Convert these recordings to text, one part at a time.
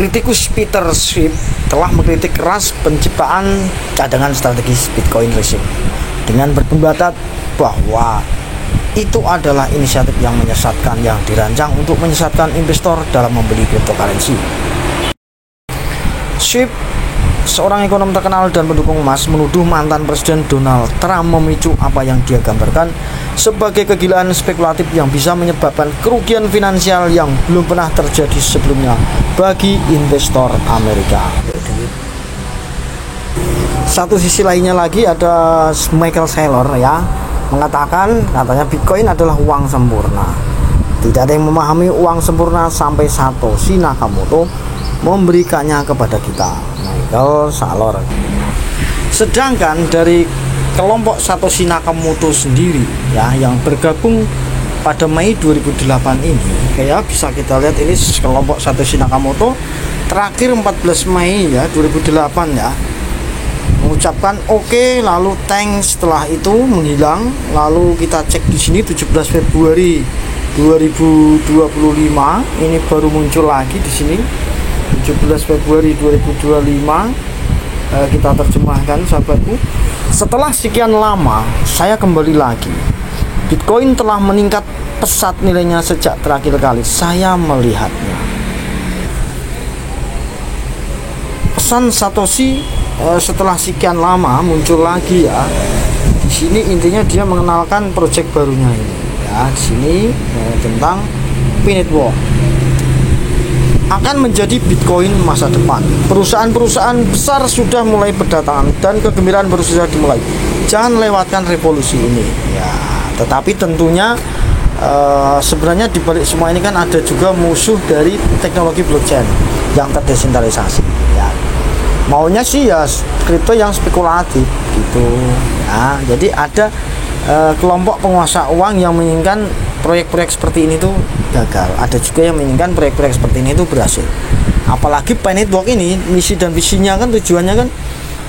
kritikus Peter Schiff telah mengkritik keras penciptaan cadangan strategis Bitcoin Racing dengan berpendapat bahwa itu adalah inisiatif yang menyesatkan yang dirancang untuk menyesatkan investor dalam membeli cryptocurrency. Schiff, seorang ekonom terkenal dan pendukung emas, menuduh mantan Presiden Donald Trump memicu apa yang dia gambarkan sebagai kegilaan spekulatif yang bisa menyebabkan kerugian finansial yang belum pernah terjadi sebelumnya bagi investor Amerika. Satu sisi lainnya lagi ada Michael Saylor ya, mengatakan katanya Bitcoin adalah uang sempurna. Tidak ada yang memahami uang sempurna sampai Satoshi Nakamoto memberikannya kepada kita. Michael Saylor. Sedangkan dari kelompok Satoshi Nakamoto sendiri ya, yang bergabung pada Mei 2008 ini, kayak bisa kita lihat ini kelompok Satoshi Nakamoto terakhir 14 Mei ya 2008 ya, mengucapkan oke, lalu thanks, setelah itu menghilang. Lalu kita cek di sini 17 Februari 2025 ini baru muncul lagi di sini 17 Februari 2025. Kita terjemahkan sahabatku. Setelah sekian lama saya kembali lagi. Bitcoin telah meningkat pesat nilainya sejak terakhir kali saya melihatnya. Pesan Satoshi setelah sekian lama muncul lagi ya. Di sini intinya dia mengenalkan proyek barunya ini. Ya, di sini tentang Pinetwork akan menjadi Bitcoin masa depan. Perusahaan-perusahaan besar sudah mulai berdatangan dan kegembiraan baru saja dimulai. Jangan lewatkan revolusi ini. Ya, tetapi tentunya sebenarnya di balik semua ini kan ada juga musuh dari teknologi blockchain yang terdesentralisasi. Ya, maunya sih ya kripto yang spekulatif gitu. Ya, jadi ada kelompok penguasa uang yang menginginkan proyek-proyek seperti ini tuh gagal. Ada juga yang menginginkan proyek-proyek seperti ini tuh berhasil. Apalagi Pinetwork ini misi dan visinya kan tujuannya kan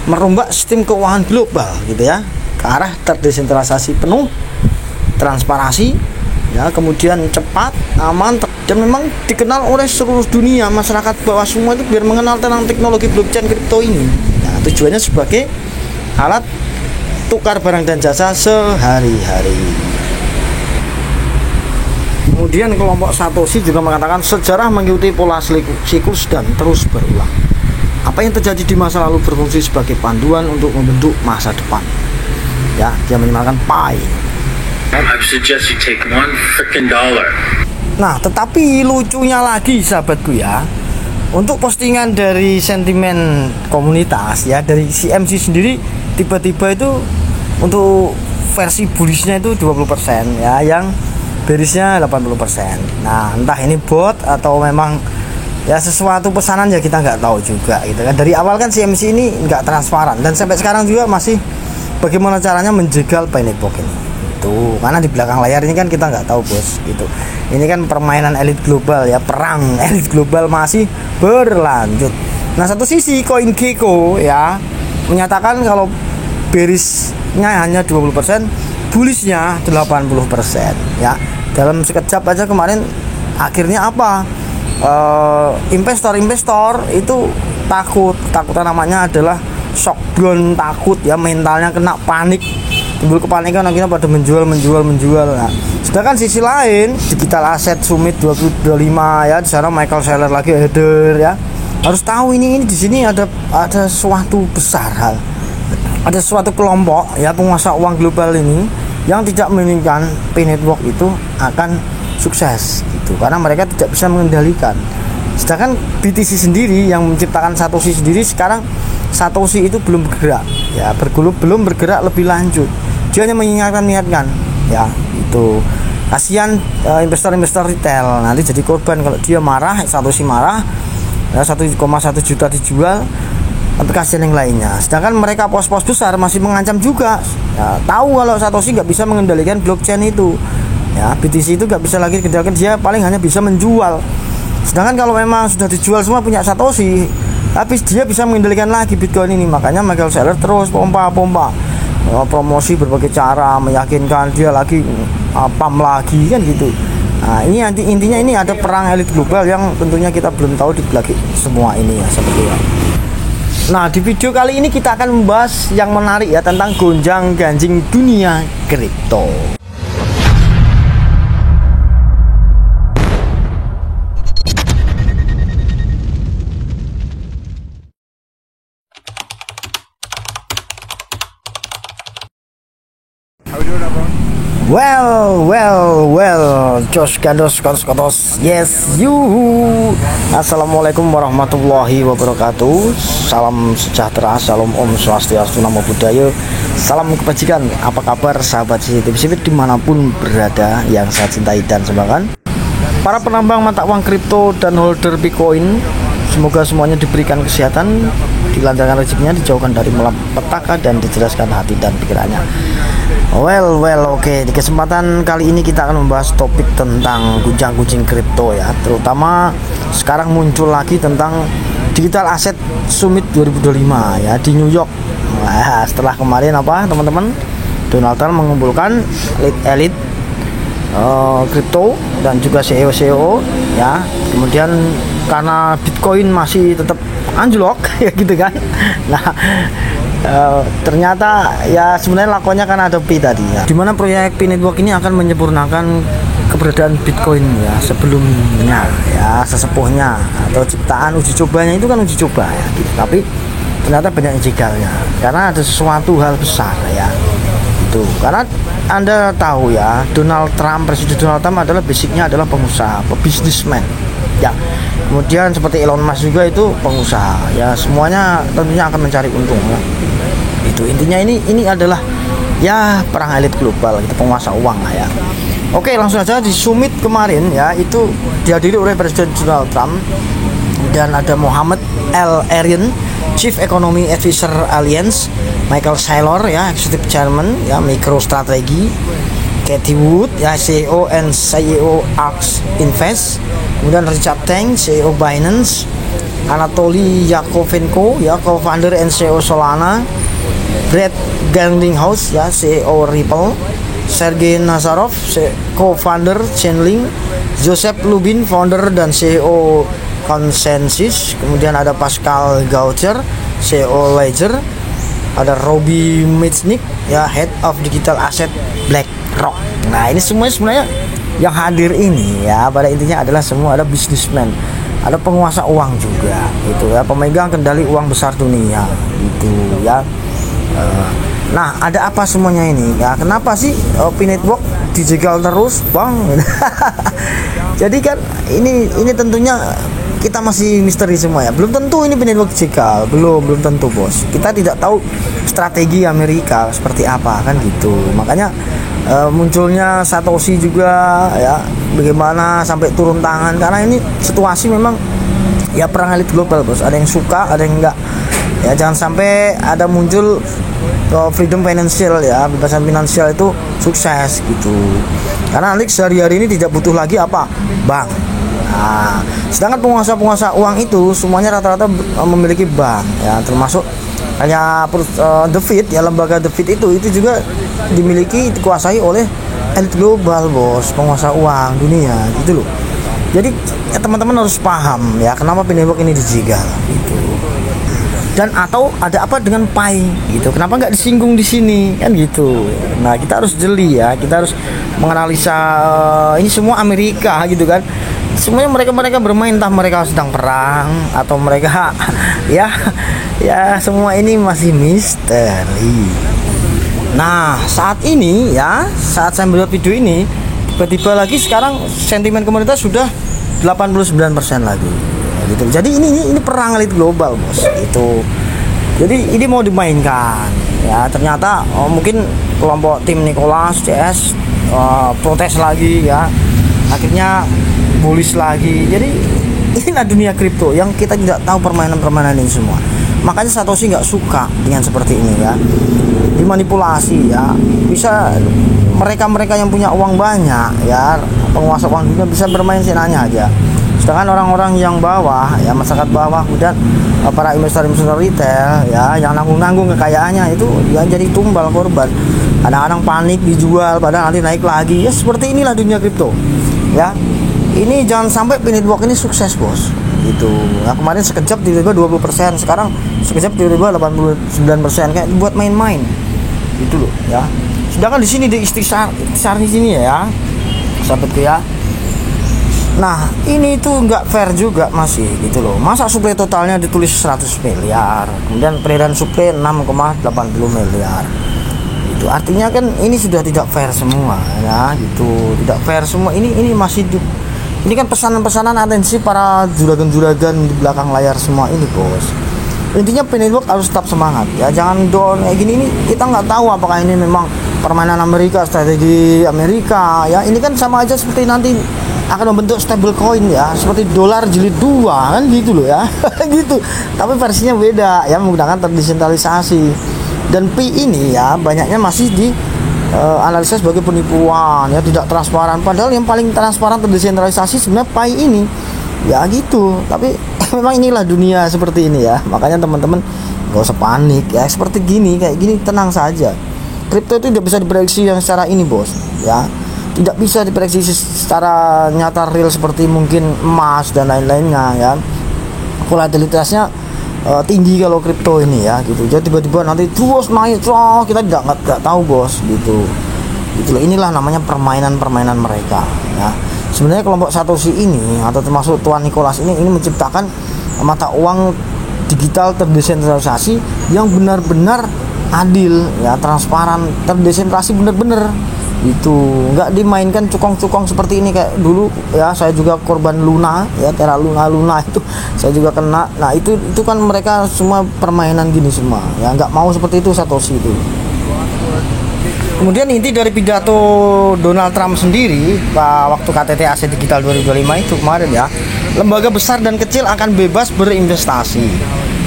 merombak sistem keuangan global gitu ya, ke arah terdesentralisasi penuh, transparansi ya, kemudian cepat, aman, dan memang dikenal oleh seluruh dunia, masyarakat bawah semua itu biar mengenal tentang teknologi blockchain kripto ini. Nah, tujuannya sebagai alat tukar barang dan jasa sehari-hari. Kemudian kelompok Satoshi juga mengatakan sejarah mengikuti pola siklus dan terus berulang. Apa yang terjadi di masa lalu berfungsi sebagai panduan untuk membentuk masa depan. Ya, dia menyemalkan Pi. Nah, tetapi lucunya lagi sahabatku ya, untuk postingan dari sentimen komunitas ya, dari CMC sendiri tiba-tiba itu untuk versi bullishnya itu 20% ya, yang berisnya 80%. Nah, entah ini bot atau memang ya sesuatu pesanan ya, kita nggak tahu juga gitu kan. Dari awal kan CMC ini nggak transparan dan sampai sekarang juga masih bagaimana caranya menjegal Pinetwork ini. Tuh, karena di belakang layar ini kan kita nggak tahu bos gitu. Ini kan permainan elit global ya, perang elit global masih berlanjut. Nah, satu sisi CoinGecko ya menyatakan kalau bearishnya hanya 20%, bullishnya 80% ya. Dalam sekejap aja kemarin akhirnya apa? Investor itu takutan namanya adalah shockdown, takut ya, mentalnya kena panik, timbul kepanikan, akhirnya pada menjual. Nah, sedangkan sisi lain Digital Asset Summit 2025 ya, di sana Michael Saylor lagi hadir ya. Harus tahu ini di sini ada suatu besar hal. Ada suatu kelompok ya penguasa uang global ini yang tidak menginginkan Pinetwork itu akan sukses gitu, karena mereka tidak bisa mengendalikan. Sedangkan BTC sendiri yang menciptakan Satoshi sendiri, sekarang Satoshi itu belum bergerak ya, belum bergerak lebih lanjut. Dia hanya mengingatkan ya, itu kasihan investor-investor retail nanti jadi korban kalau dia marah, Satoshi marah ya, 1,1 juta dijual, tapi kasihan yang lainnya. Sedangkan mereka pos-pos besar masih mengancam juga ya, tahu kalau Satoshi nggak bisa mengendalikan blockchain itu ya, BTC itu nggak bisa lagi dikendalikan, dia paling hanya bisa menjual. Sedangkan kalau memang sudah dijual semua punya Satoshi, tapi dia bisa mengendalikan lagi Bitcoin ini. Makanya Michael Saylor terus pompa promosi berbagai cara, meyakinkan dia lagi pam lagi kan gitu. Nah, ini intinya ini ada perang elit global yang tentunya kita belum tahu di belakang semua ini ya seperti itu. Nah, di video kali ini kita akan membahas yang menarik ya tentang gonjang-ganjing dunia kripto. Well, Josh Gandos Kotos, yes you. Assalamualaikum warahmatullahi wabarakatuh. Salam sejahtera, salam om swastiastu, namo buddhaya, salam kebajikan. Apa kabar sahabat CCTV dimanapun berada yang saya cintai dan semoga para penambang mata uang kripto dan holder Bitcoin, semoga semuanya diberikan kesehatan, dilancarkan rezekinya, dijauhkan dari malapetaka dan dijelaskan hati dan pikirannya. Oke. Di kesempatan kali ini kita akan membahas topik tentang gunjang-gunjing kripto ya, terutama sekarang muncul lagi tentang Digital Asset Summit 2025 ya di New York. Nah, setelah kemarin apa teman-teman, Donald Trump mengumpulkan elit kripto dan juga CEO ya. Kemudian karena Bitcoin masih tetap anjlok ya gitu kan. Nah, ternyata ya sebenarnya lakonnya kan ada Pi tadi ya, dimana proyek Pi Network ini akan menyempurnakan keberadaan Bitcoin ya sebelumnya ya, sesepuhnya atau ciptaan uji cobanya itu kan uji coba ya gitu. Tapi ternyata banyak jegalnya karena ada sesuatu hal besar ya itu. Karena Anda tahu ya, Presiden Donald Trump adalah basicnya adalah pengusaha, businessman ya. Kemudian seperti Elon Musk juga itu pengusaha ya, semuanya tentunya akan mencari untung ya. Itu intinya ini adalah ya perang elit global gitu, penguasa uang lah ya. Oke, langsung aja di summit kemarin ya, itu dihadiri oleh Presiden Donald Trump dan ada Mohamed El Erian, Chief Economy Advisor Alliance, Michael Saylor ya, Executive Chairman ya MicroStrategy, Cathie Wood ya, CEO and CEO Arx Invest, kemudian Richard Teng, CEO Binance, Anatoly Yakovenko ya, Co-founder and CEO Solana, Brett Garlinghouse ya, CEO Ripple, Sergey Nazarov, Co-founder Chainlink, Joseph Lubin, founder dan CEO Consensus, kemudian ada Pascal Gaucher, CEO Ledger, ada Robbie Mitchnick ya, Head of Digital Asset BlackRock. Nah, ini semuanya sebenarnya yang hadir ini ya pada intinya adalah semua ada businessman, ada penguasa uang juga gitu ya, pemegang kendali uang besar dunia gitu ya. Nah, ada apa semuanya ini ya? Kenapa sih Pi Network dijegal terus, Bang? Jadi kan ini tentunya kita masih misteri semua ya. Belum tentu ini Pi Network dijegal, belum tentu, Bos. Kita tidak tahu strategi Amerika seperti apa kan gitu. Makanya munculnya Satoshi juga ya, bagaimana sampai turun tangan, karena ini situasi memang ya perang elit global, Bos. Ada yang suka, ada yang enggak. Ya jangan sampai ada muncul freedom financial ya, kebebasan finansial itu sukses gitu. Karena nanti sehari-hari ini tidak butuh lagi apa? Bank. Nah, sedangkan penguasa-penguasa uang itu semuanya rata-rata memiliki bank ya, termasuk hanya The Fed ya, lembaga The Fed itu juga dikuasai oleh elit global, Bos, penguasa uang dunia gitu loh. Jadi ya, teman-teman harus paham ya kenapa Pi Network ini dijegal gitu. Dan atau ada apa dengan Pi gitu, kenapa nggak disinggung di sini kan gitu. Nah, kita harus jeli ya, kita harus menganalisa ini semua Amerika gitu kan. Semuanya mereka bermain, entah mereka sedang perang atau mereka ya semua ini masih misteri. Nah, saat ini ya, saat saya melihat video ini, tiba-tiba lagi sekarang sentimen komunitas sudah 89% lagi gitu. Jadi ini perang elit global, Bos. Itu. Jadi ini mau dimainkan. Ya, ternyata mungkin kelompok tim Nicholas CS protes lagi ya. Akhirnya bullish lagi. Jadi inilah dunia kripto yang kita tidak tahu permainan-permainan ini semua. Makanya Satoshi nggak suka dengan seperti ini ya. Dimanipulasi ya. Bisa mereka yang punya uang banyak ya, penguasa uang dunia bisa bermain senanya aja. Sedangkan orang-orang yang bawah ya, masyarakat bawah, kemudian para investor-investor retail ya yang nanggung kekayaannya itu ya jadi tumbal korban. Kadang-kadang panik dijual padahal nanti naik lagi. Ya seperti inilah dunia kripto. ya. Ini jangan sampai Pi Network ini sukses bos gitu. Nah kemarin sekejap tiba-tiba 20%, sekarang sekejap tiba-tiba 89%, kayak buat main-main gitu loh ya. Sedangkan di sini di ikhtisar di sini ya sahabatku ya. Nah ini tuh nggak fair juga masih gitu loh. Masa suplai totalnya ditulis 100 miliar, kemudian peredaran suplai 6,80 miliar. Itu artinya kan ini sudah tidak fair semua ya gitu, tidak fair semua. Ini masih ini kan pesanan-pesanan atensi para juragan-juragan di belakang layar semua ini bos. Intinya Pi Network harus tetap semangat ya, jangan down kayak gini. Ini kita nggak tahu apakah ini memang permainan Amerika, strategi Amerika ya. Ini kan sama aja seperti nanti akan membentuk stable coin ya, seperti dolar jilid 2 kan gitu loh ya. Gitu, tapi versinya beda ya, menggunakan terdesentralisasi. Dan Pi ini ya banyaknya masih di analisa sebagai penipuan ya, tidak transparan, padahal yang paling transparan terdesentralisasi sebenarnya Pi ini ya gitu. Tapi memang inilah dunia seperti ini ya, makanya teman-teman gak usah panik ya. Seperti gini, kayak gini tenang saja. Kripto itu tidak bisa diprediksi yang secara ini bos ya, tidak bisa diprediksi secara nyata real seperti mungkin emas dan lain-lainnya ya. Volatilitasnya tinggi kalau kripto ini ya gitu. Jadi tiba-tiba nanti terus naik, kita nggak tahu bos gitu. Itulah, inilah namanya permainan mereka ya. Sebenarnya kelompok Satoshi ini atau termasuk Tuan Nicholas ini menciptakan mata uang digital terdesentralisasi yang benar-benar adil ya, transparan, terdesentralisasi benar-benar itu, nggak dimainkan cukong-cukong seperti ini kayak dulu ya. Saya juga korban Luna ya, Terra Luna itu saya juga kena. Nah itu kan mereka semua permainan gini semua ya, nggak mau seperti itu Satoshi itu. Kemudian inti dari pidato Donald Trump sendiri waktu KTT Asia Digital 2025 itu kemarin ya, lembaga besar dan kecil akan bebas berinvestasi,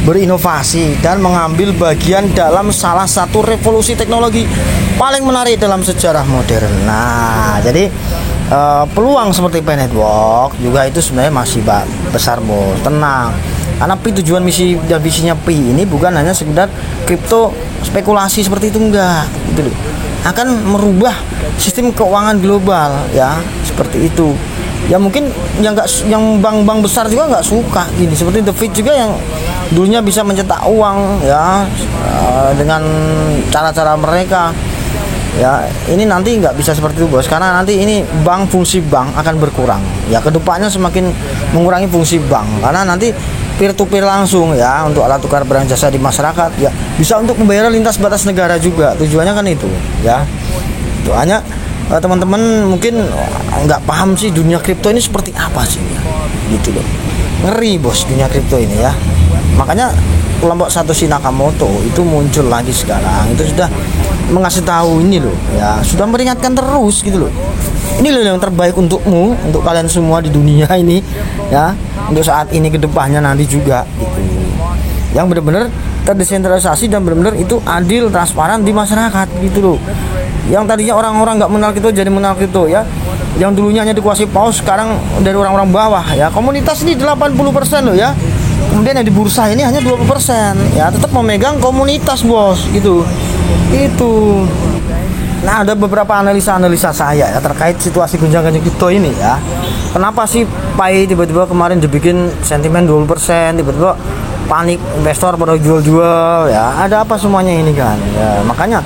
berinovasi, dan mengambil bagian dalam salah satu revolusi teknologi paling menarik dalam sejarah modern. Nah, jadi peluang seperti Pi Network juga itu sebenarnya masih besar bos, tenang. Karena Pi, tujuan misi dan visinya Pi ini bukan hanya sekedar kripto spekulasi seperti itu, enggak gitu loh. Akan merubah sistem keuangan global ya, seperti itu. Ya mungkin yang bank-bank besar juga nggak suka gini, seperti The Fed juga yang dulunya bisa mencetak uang ya dengan cara-cara mereka ya, ini nanti nggak bisa seperti itu bos, karena nanti ini fungsi bank akan berkurang ya, kedepannya semakin mengurangi fungsi bank, karena nanti peer to peer langsung ya, untuk alat tukar barang jasa di masyarakat ya, bisa untuk pembayaran lintas batas negara juga, tujuannya kan itu ya. Itu hanya teman-teman mungkin nggak paham sih dunia kripto ini seperti apa sih ya, gitu loh. Ngeri bos dunia kripto ini ya. Makanya kelompok Satoshi Nakamoto itu muncul lagi sekarang, itu sudah mengasih tahu ini loh ya, sudah meringatkan terus gitu loh. Ini loh yang terbaik untukmu, untuk kalian semua di dunia ini ya, untuk saat ini, kedepannya nanti juga gitu. Yang benar-benar terdesentralisasi dan benar-benar itu adil, transparan di masyarakat gitu loh. Yang tadinya orang-orang nggak mengenal kripto jadi mengenal kripto ya, yang dulunya hanya dikuasai paus sekarang dari orang-orang bawah ya. Komunitas ini 80% loh ya. Kemudian yang di bursa ini hanya 20% ya, tetap memegang komunitas bos gitu. Itu. Nah, ada beberapa analisa saya ya terkait situasi gonjang-ganjing kripto ini ya. Kenapa sih Pi tiba-tiba kemarin dibikin sentimen 20%, tiba-tiba panik investor pada jual-jual ya. Ada apa semuanya ini kan? Ya, makanya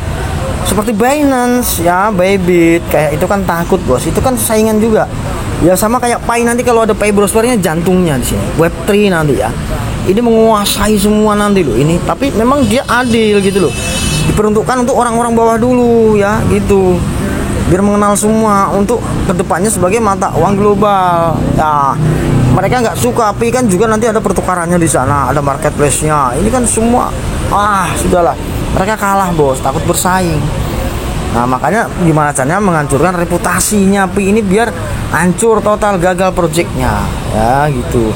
seperti Binance ya, Bybit kayak itu kan takut bos. Itu kan saingan juga. Ya sama kayak Pi, nanti kalau ada Pi browsernya jantungnya di sini. Web3 nanti ya. Ini menguasai semua nanti loh ini. Tapi memang dia adil gitu loh. Diperuntukkan untuk orang-orang bawah dulu ya gitu, biar mengenal semua untuk kedepannya sebagai mata uang global ya. Mereka nggak suka, tapi kan juga nanti ada pertukarannya di sana, ada marketplace-nya. Ini kan semua sudahlah, mereka kalah bos, takut bersaing. Nah makanya gimana caranya menghancurkan reputasinya Pi ini biar hancur total, gagal projectnya ya gitu.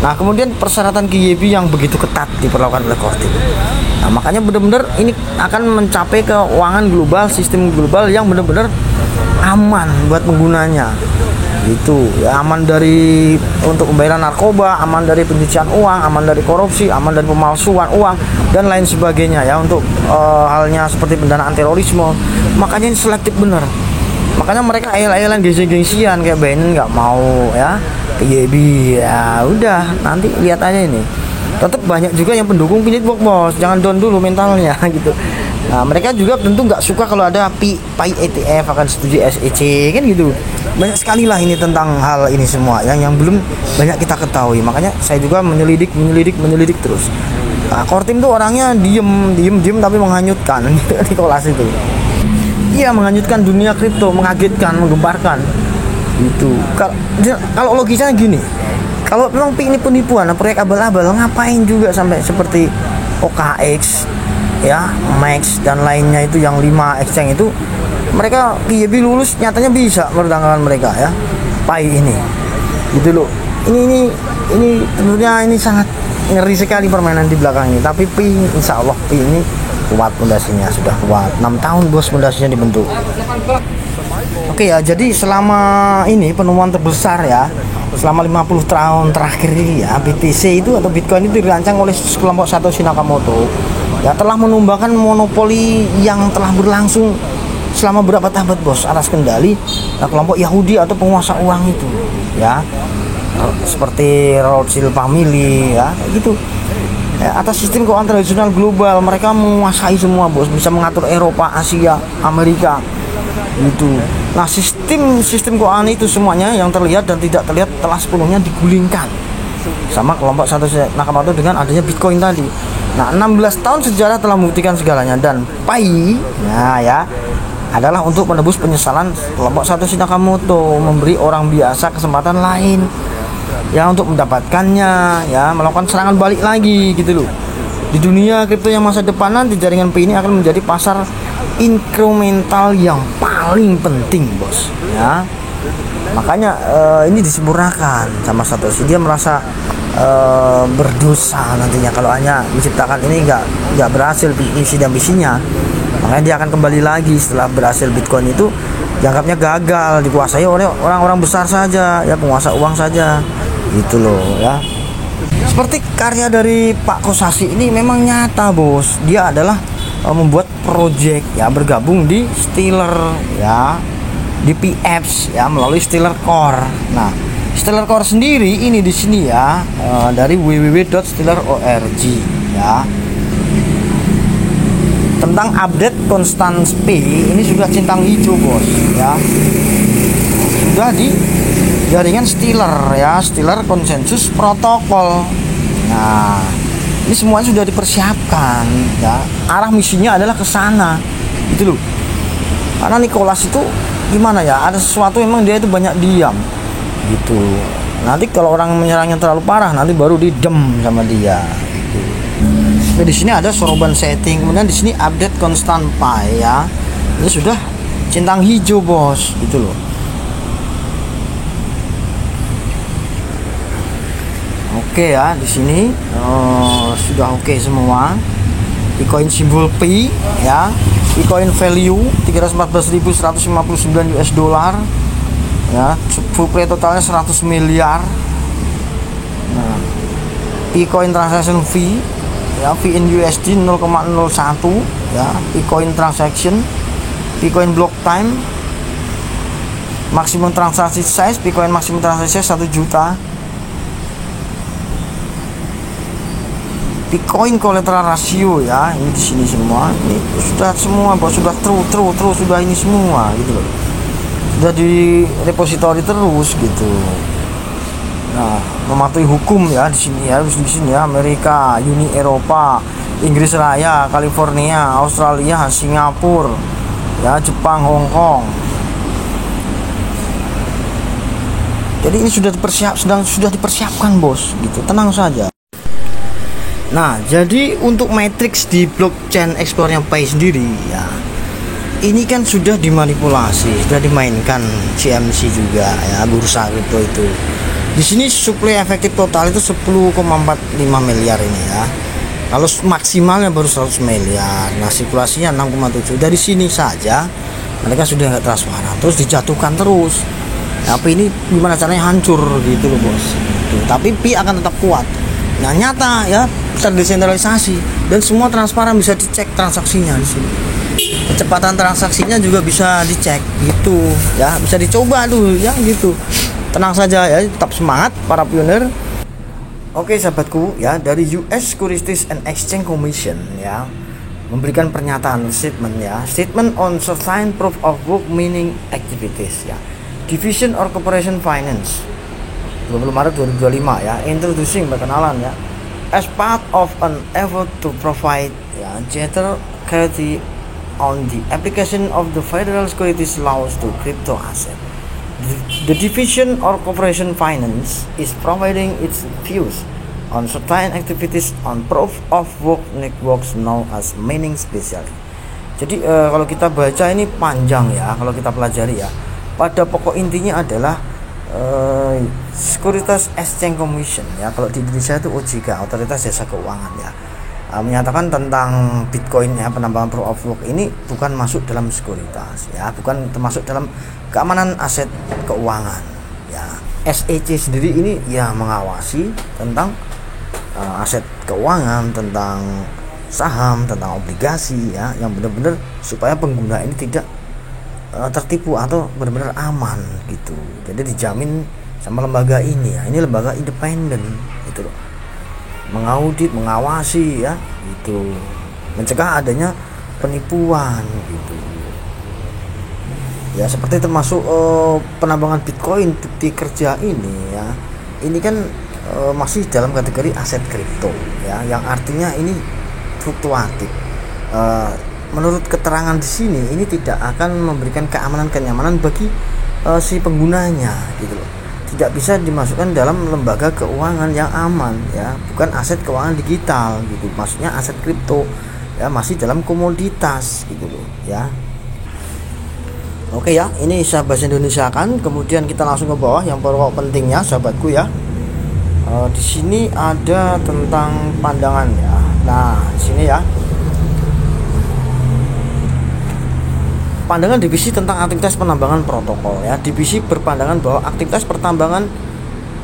Nah kemudian persyaratan KYB yang begitu ketat diperlakukan oleh Cortip. Nah makanya benar-benar ini akan mencapai keuangan global, sistem global yang benar-benar aman buat penggunanya gitu ya, aman dari untuk pembayaran narkoba, aman dari pencucian uang, aman dari korupsi, aman dari pemalsuan uang dan lain sebagainya ya, untuk halnya seperti pendanaan terorisme. Makanya ini selektif benar. Makanya mereka ayel-ayelan gengsi-gengsian kayak Binance nggak mau ya, PYB ya udah nanti lihat aja ini. Tetap banyak juga yang pendukung Pinitbox bos, jangan down dulu mentalnya gitu. Nah mereka juga tentu nggak suka kalau ada PI ETF akan setuju SEC kan gitu. Banyak sekali lah ini tentang hal ini semua yang belum banyak kita ketahui. Makanya saya juga menyelidik terus. Nah, core team tuh orangnya diem tapi menghanyutkan Nicholas itu. Iya menghanyutkan dunia kripto, mengagetkan, menggemparkan. Gitu. Kalau logisnya gini, kalau memang ini penipuan, proyek abal-abal, ngapain juga sampai seperti OKX, ya, Max dan lainnya itu yang 5 exchange itu mereka PYB lulus nyatanya bisa perdagangan mereka ya. Pai ini. Gitu loh. Ini tentunya ini sangat ngeri sekali permainan di belakang ini. Tapi insya Allah ini kuat pondasinya, sudah kuat. 6 tahun bos pondasinya dibentuk. Oke ya, jadi selama ini penemuan terbesar ya, selama 50 tahun terakhir ini ya, BTC itu atau Bitcoin itu dirancang oleh kelompok Satoshi Nakamoto. Ya telah menumbangkan monopoli yang telah berlangsung selama berapa abad bos atas kendali kelompok Yahudi atau penguasa uang itu ya, seperti Rothschild family ya gitu. Ya, atas sistem keuangan tradisional global mereka menguasai semua bos, bisa mengatur Eropa, Asia, Amerika gitu. Nah sistem keuangan itu semuanya yang terlihat dan tidak terlihat telah sepenuhnya digulingkan sama kelompok Satoshi Nakamoto dengan adanya Bitcoin tadi. Nah 16 tahun sejarah telah membuktikan segalanya, dan Pai nah ya adalah untuk menebus penyesalan kelompok Satoshi Nakamoto, memberi orang biasa kesempatan lain ya untuk mendapatkannya, ya melakukan serangan balik lagi gitu loh. Di dunia kripto yang masa depan nanti jaringan Pi ini akan menjadi pasar incremental yang paling penting bos ya. Makanya ini disempurnakan sama Satoshi. Dia merasa berdosa nantinya kalau hanya menciptakan ini nggak berhasil visi dan misinya. Makanya dia akan kembali lagi setelah berhasil. Bitcoin itu dianggapnya gagal, dikuasai oleh orang-orang besar saja ya, penguasa uang saja gitu loh ya. Seperti karya dari Pak Kosasi ini memang nyata bos, dia adalah membuat project ya, bergabung di Stellar ya, di PX ya, melalui Stellar Core. Nah Stellar Core sendiri ini di sini ya, dari www.stellar.org ya, tentang update Constant P ini sudah centang hijau bos ya, sudah di jaringan Stellar ya, Stellar Consensus Protocol. Nah ini semuanya sudah dipersiapkan ya, arah misinya adalah ke sana gitu loh. Karena Nicholas itu gimana ya, ada sesuatu memang dia itu banyak diam gitu. Nanti kalau orang menyerangnya terlalu parah nanti baru didem sama dia gitu. Nah, di sini ada soroban setting, kemudian di sini update constant pi ya, ini sudah centang hijau bos gitu loh. Oke ya, di sini sudah oke semua. Bitcoin simbol P ya, Bitcoin value 314.159 US dollar ya, full play totalnya 100 miliar. Nah, Bitcoin transaction fee ya, fee in USD 0,01 ya, Bitcoin transaction, Bitcoin block time, maksimum transaksi size, Bitcoin maksimum transaksi size 1 juta. Bitcoin collateral ratio ya, ini di sini semua. Ini sudah semua bos, sudah true sudah ini semua gitu loh. Sudah di repository terus gitu. Nah, mematuhi hukum ya di sini ya, harus di sini ya, Amerika, Uni Eropa, Inggris Raya, California, Australia, Singapura, ya, Jepang, Hong Kong. Jadi ini sudah dipersiapkan bos gitu, tenang saja. Nah, jadi untuk matrix di blockchain Explorer Pi sendiri ya, ini kan sudah dimanipulasi, sudah dimainkan CMC juga ya, bursa kripto itu. Di sini supply efektif total itu 10,45 miliar ini ya. Kalau maksimalnya baru 100 miliar. Nah, sirkulasinya 6,7. Dari sini saja mereka sudah nggak transparan, terus dijatuhkan terus. Tapi ini gimana caranya hancur gitu loh bos. Gitu. Tapi Pi akan tetap kuat. Nah, nyata ya, terdesentralisasi dan semua transparan, bisa dicek transaksinya di sini. kecepatan transaksinya juga bisa dicek gitu ya, bisa dicoba dulu ya gitu. Tenang saja ya, tetap semangat para pionir. Oke sahabatku ya, dari US Securities and Exchange Commission ya memberikan pernyataan statement ya, statement on certain proof of work meaning activities ya, division or corporation finance 20 Maret 2025 ya, introducing perkenalan ya, as part of an effort to provide ya greater clarity on the application of the federal securities laws to crypto asset. The division or corporation finance is providing its views on certain activities on proof of work networks known as mining specialty. Jadi kalau kita baca ini panjang ya, kalau kita pelajari ya, pada pokok intinya adalah Securities Exchange Commission ya, kalau di Indonesia itu OJK, Otoritas Jasa Keuangan ya, menyatakan tentang Bitcoin ya, penambangan proof of work ini bukan masuk dalam sekuritas ya, bukan termasuk dalam keamanan aset keuangan ya. SEC sendiri ini ya mengawasi tentang aset keuangan, tentang saham, tentang obligasi ya, yang benar-benar supaya pengguna ini tidak tertipu atau benar-benar aman gitu. Jadi dijamin sama lembaga ini ya, ini lembaga independen itu loh, mengaudit, mengawasi ya gitu, mencegah adanya penipuan gitu ya, seperti termasuk penambangan Bitcoin bukti kerja ini ya, ini kan masih dalam kategori aset kripto ya, yang artinya ini fluktuatif. Menurut keterangan di sini ini tidak akan memberikan kenyamanan bagi si penggunanya gitu loh, tidak bisa dimasukkan dalam lembaga keuangan yang aman ya, bukan aset keuangan digital gitu, maksudnya aset kripto ya, masih dalam komoditas gitu loh ya. Oke ya, ini saya bahasa Indonesia kan, kemudian kita langsung ke bawah yang pokok pentingnya sahabatku ya. Di sini ada tentang pandangan ya. Nah, di sini ya. Pandangan divisi tentang aktivitas penambangan protokol ya. Divisi berpandangan bahwa aktivitas pertambangan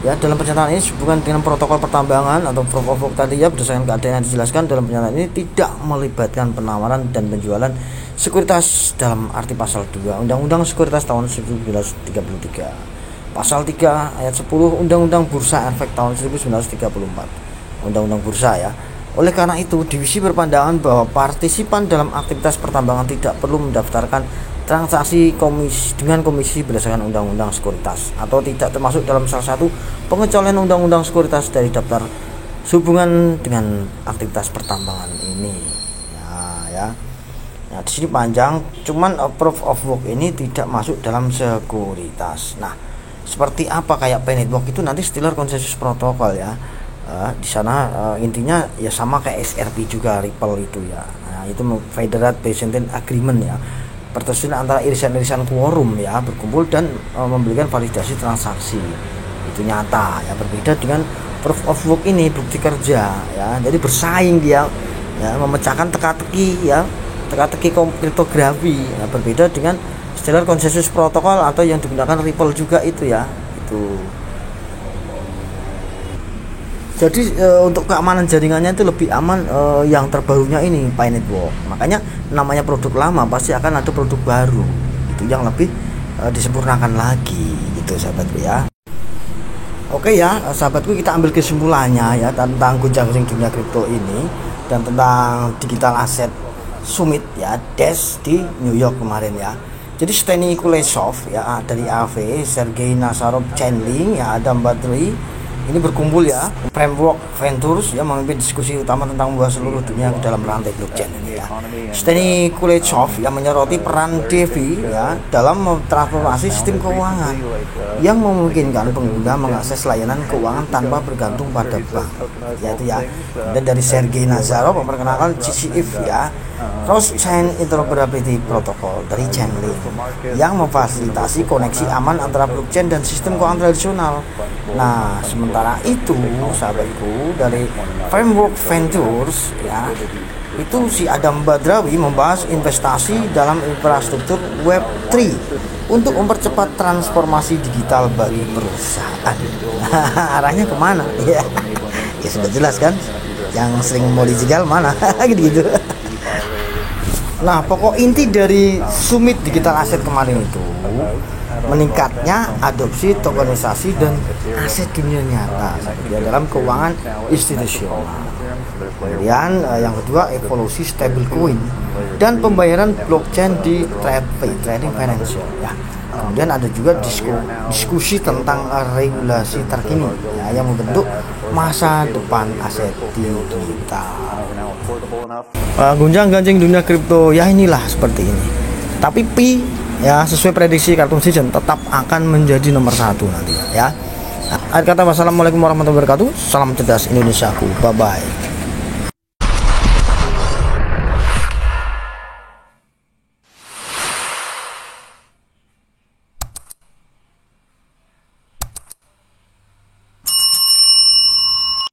ya dalam pernyataan ini hubungan dengan protokol pertambangan atau proof of work tadi ya, berdasarkan keadaan yang dijelaskan dalam pernyataan ini tidak melibatkan penawaran dan penjualan sekuritas dalam arti pasal 2 Undang-Undang Sekuritas tahun 1933, pasal 3 ayat 10 Undang-Undang Bursa Efek tahun 1934, Undang-Undang Bursa ya. Oleh karena itu, divisi berpandangan bahwa partisipan dalam aktivitas pertambangan tidak perlu mendaftarkan transaksi dengan komisi berdasarkan Undang-Undang Sekuritas atau tidak termasuk dalam salah satu pengecualian Undang-Undang Sekuritas dari daftar sehubungan dengan aktivitas pertambangan ini. Ya. Nah, di sini panjang, cuman proof of work ini tidak masuk dalam sekuritas. Nah, seperti apa kayak Pay Network itu nanti Stellar Consensus Protocol ya. Di sana intinya ya sama kayak XRP juga, Ripple itu ya. Nah, itu Federal Byzantine Agreement ya, pertemuan antara irisan-irisan quorum ya, berkumpul dan memberikan validasi transaksi. Itu nyata ya, berbeda dengan proof of work ini, bukti kerja ya. Jadi bersaing dia ya, memecahkan teka-teki ya, teka-teki kriptografi ya, berbeda dengan Stellar Consensus Protocol atau yang digunakan Ripple juga itu ya. Itu jadi untuk keamanan jaringannya itu lebih aman yang terbarunya ini Pay Network. Makanya namanya produk lama pasti akan ada produk baru itu yang lebih disempurnakan lagi gitu sahabatku ya. Oke ya sahabatku, kita ambil kesimpulannya ya tentang gonjang-ganjing dunia kripto ini dan tentang Digital Asset Summit ya, DASH di New York kemarin ya. Jadi Steny Kuleshov ya dari AV, Sergey Nazarov Chainlink ya, Adam Batroy ini berkumpul ya, Framework Ventures ya, memimpin diskusi utama tentang membawa seluruh dunia ke dalam rantai blockchain ini ya. Steny Kuleshov yang menyoroti peran DeFi ya dalam transformasi sistem keuangan yang memungkinkan pengguna mengakses layanan keuangan tanpa bergantung pada bank. Yaitu ya. Dan dari Sergey Nazarov memperkenalkan CCIF ya, Cross Chain Interoperability Protocol dari Chainlink yang memfasilitasi koneksi aman antara blockchain dan sistem keuangan tradisional. Nah, sementara itu sahabatku dari Framework Ventures ya, itu si Adam Badrawi membahas investasi dalam infrastruktur Web3 untuk mempercepat transformasi digital bagi perusahaan. Arahnya kemana? Ya, sudah jelas kan? Yang sering mau dijegal mana? Gitu. Nah, pokok inti dari Summit Digital Asset kemarin itu meningkatnya adopsi tokenisasi dan aset dunia nyata ya, dalam keuangan institusional. Kemudian yang kedua, evolusi stablecoin dan pembayaran blockchain di trading financial ya. Kemudian ada juga diskusi tentang regulasi terkini ya, yang membentuk masa depan aset digital. Gonjang-ganjing dunia kripto ya, inilah seperti ini. Tapi Pi ya, sesuai prediksi Cartoon Season tetap akan menjadi nomor 1 nanti ya. Akhir kata, wassalamualaikum warahmatullahi wabarakatuh. Salam cerdas Indonesiaku. Bye bye.